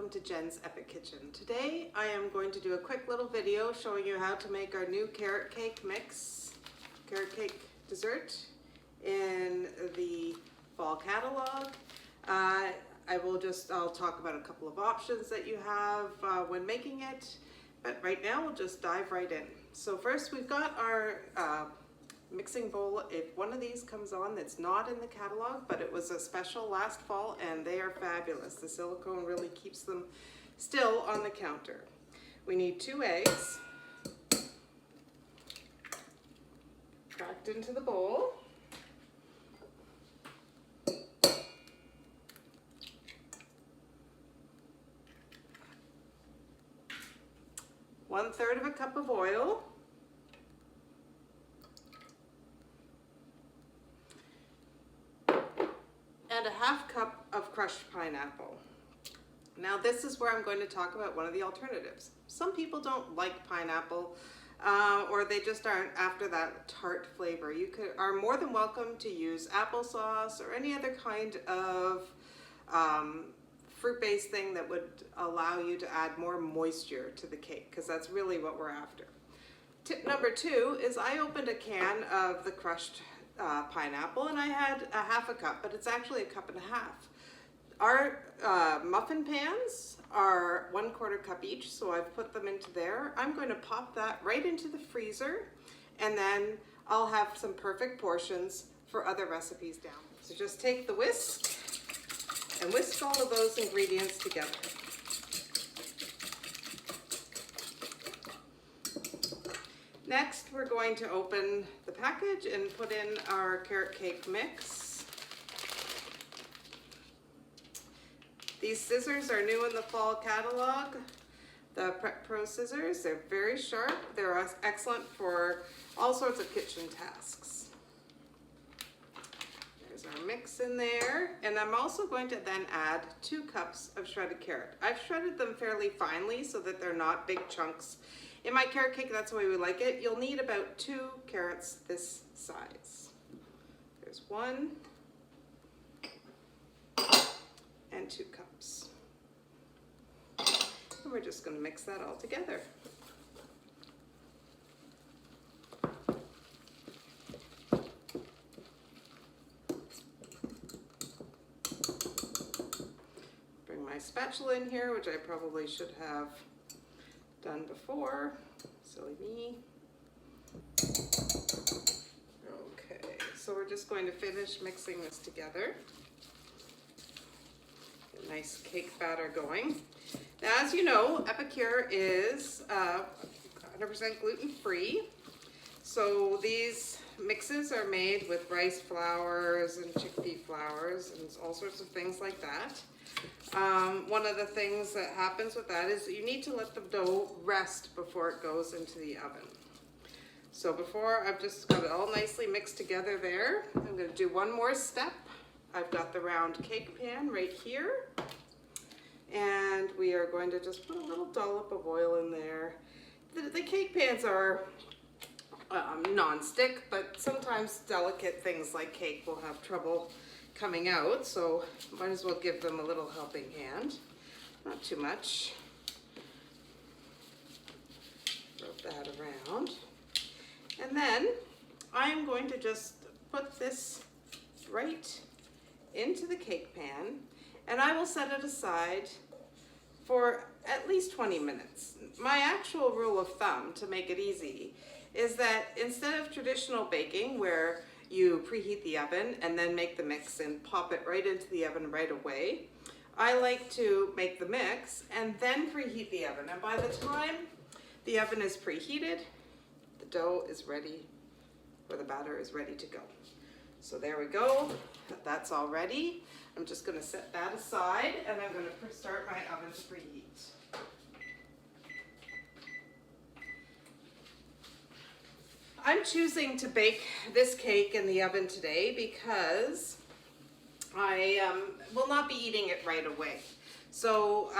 welcome to Jen's Epic Kitchen. Today I am going to do a quick little video showing you how to make our new carrot cake mix, carrot cake dessert in the fall catalog. I'll talk about a couple of options that you have when making it, but right now we'll just dive right in. So first we've got our mixing bowl. If one of these comes on that's not in the catalog, but it was a special last fall and they are fabulous. The silicone really keeps them still on the counter. We need 2 eggs cracked into the bowl. One-third of a cup of oil. And a half cup of crushed pineapple. Now this is where I'm going to talk about one of the alternatives. Some people don't like pineapple or they just aren't after that tart flavor. You are more than welcome to use applesauce or any other kind of fruit-based thing that would allow you to add more moisture to the cake, because that's really what we're after. Tip number 2 is I opened a can of the crushed pineapple and I had a half a cup, but it's actually a cup and a half. Our muffin pans are 1/4 cup each, so I've put them into there. I'm going to pop that right into the freezer, and then I'll have some perfect portions for other recipes down. So just take the whisk and whisk all of those ingredients together. Next, we're going to open the package and put in our carrot cake mix. These scissors are new in the fall catalog. The Prep Pro scissors, they're very sharp. They're excellent for all sorts of kitchen tasks. There's our mix in there. And I'm also going to then add 2 cups of shredded carrot. I've shredded them fairly finely so that they're not big chunks. In my carrot cake, that's the way we like it. You'll need about 2 carrots this size. There's 1 and 2 cups. And we're just going to mix that all together. Bring my spatula in here, which I probably should have done before. Silly me. Okay, so we're just going to finish mixing this together. Get a nice cake batter going. Now, as you know, Epicure is 100% gluten-free. So these mixes are made with rice flours and chickpea flours and all sorts of things like that. One of the things that happens with that is you need to let the dough rest before it goes into the oven. So before, I've just got it all nicely mixed together there. I'm going to do one more step. I've got the round cake pan right here. And we are going to just put a little dollop of oil in there. The cake pans are non-stick, but sometimes delicate things like cake will have trouble coming out, so might as well give them a little helping hand. Not too much. Rub that around. And then I'm going to just put this right into the cake pan, and I will set it aside for at least 20 minutes. My actual rule of thumb, to make it easy, is that instead of traditional baking where you preheat the oven and then make the mix and pop it right into the oven right away, I like to make the mix and then preheat the oven. And by the time the oven is preheated, the dough is ready, or the batter is ready to go. So there we go. That's all ready. I'm just going to set that aside and I'm going to start my oven to preheat. I'm choosing to bake this cake in the oven today because I will not be eating it right away. So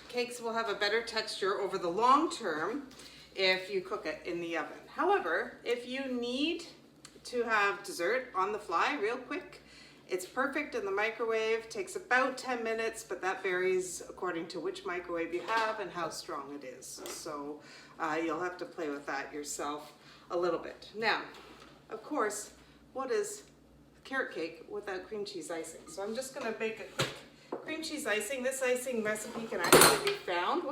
cakes will have a better texture over the long term if you cook it in the oven. However, if you need to have dessert on the fly real quick It's perfect in the microwave, takes about 10 minutes, but that varies according to which microwave you have and how strong it is. So you'll have to play with that yourself a little bit. Now, of course, what is carrot cake without cream cheese icing? So I'm just gonna make a quick cream cheese icing. This icing recipe can actually be found,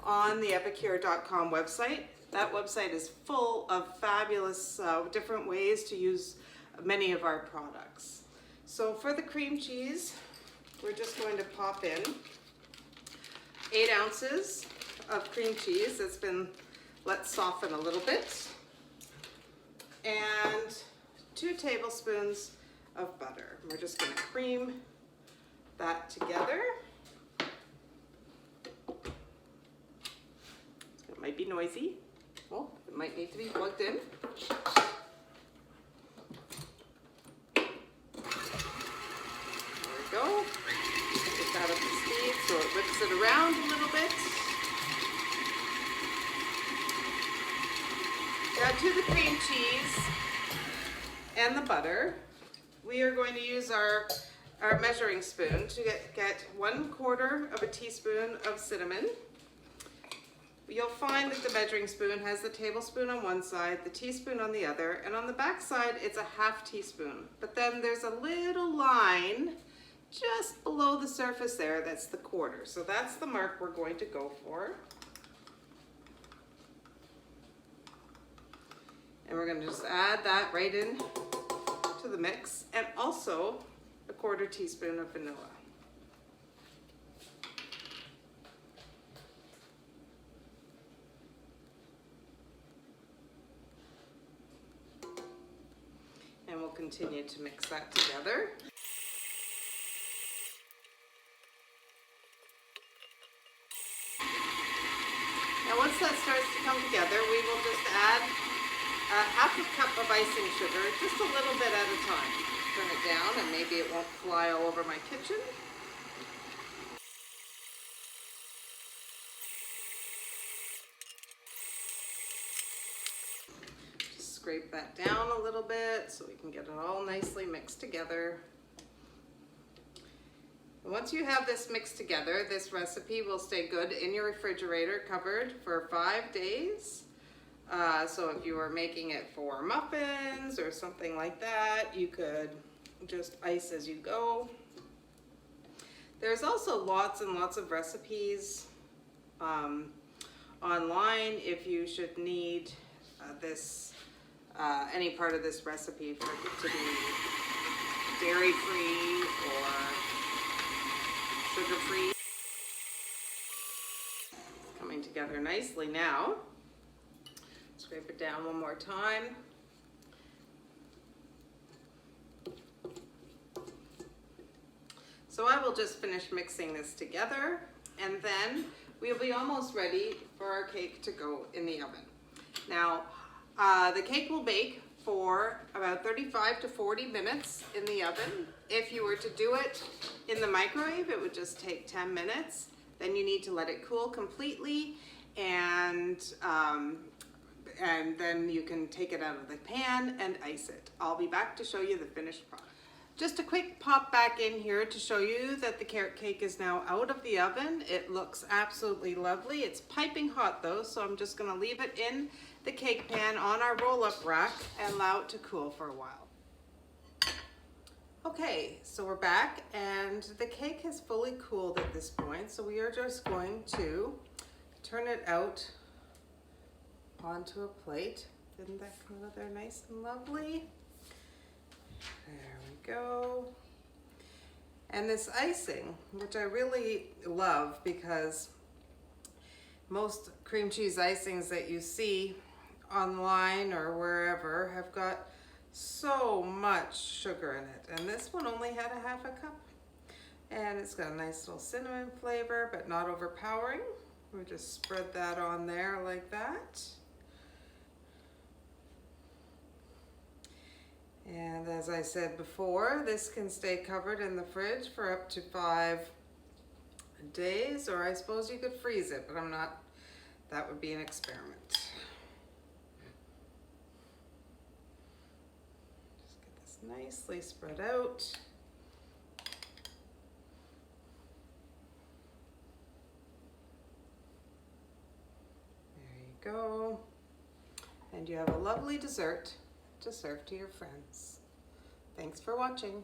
on the epicure.com website. That website is full of fabulous different ways to use many of our products. So for the cream cheese, we're just going to pop in 8 ounces of cream cheese that's been let soften a little bit, and 2 tablespoons of butter. We're just going to cream that together. It might be noisy. Well, it might need to be plugged in. Go. Get that up to speed so it whips it around a little bit. Now to the cream cheese and the butter, we are going to use our measuring spoon to get 1/4 teaspoon of cinnamon. You'll find that the measuring spoon has the tablespoon on one side, the teaspoon on the other, and on the back side it's a 1/2 teaspoon. But then there's a little line just below the surface there, that's the 1/4. So that's the mark we're going to go for. And we're going to just add that right in to the mix, and also a 1/4 teaspoon of vanilla. And we'll continue to mix that together. Now once that starts to come together, we will just add 1/2 cup of icing sugar, just a little bit at a time. Turn it down and maybe it won't fly all over my kitchen. Just scrape that down a little bit so we can get it all nicely mixed together. Once you have this mixed together, this recipe will stay good in your refrigerator, covered for 5 days. So if you were making it for muffins or something like that, you could just ice as you go. There's also lots and lots of recipes online if you should need any part of this recipe for it to be dairy-free or sugar-free. It's coming together nicely now. Scrape it down one more time. So I will just finish mixing this together, and then we'll be almost ready for our cake to go in the oven. Now, the cake will bake for about 35 to 40 minutes in the oven. If you were to do it in the microwave, it would just take 10 minutes. Then you need to let it cool completely, and then you can take it out of the pan and ice it. I'll be back to show you the finished product. Just a quick pop back in here to show you that the carrot cake is now out of the oven. It looks absolutely lovely. It's piping hot though, so I'm just gonna leave it in the cake pan on our roll-up rack and allow it to cool for a while. Okay, so we're back and the cake has fully cooled at this point, so we are just going to turn it out onto a plate. Didn't that come out there nice and lovely? There we go. And this icing, which I really love because most cream cheese icings that you see online or wherever have got so much sugar in it. And this one only had a 1/2 cup. And it's got a nice little cinnamon flavor, but not overpowering. We just spread that on there like that. And as I said before, this can stay covered in the fridge for up to 5 days, or I suppose you could freeze it, but I'm not, that would be an experiment. Just get this Just nicely spread out. There you go. And you have a lovely dessert to serve to your friends. Thanks for watching.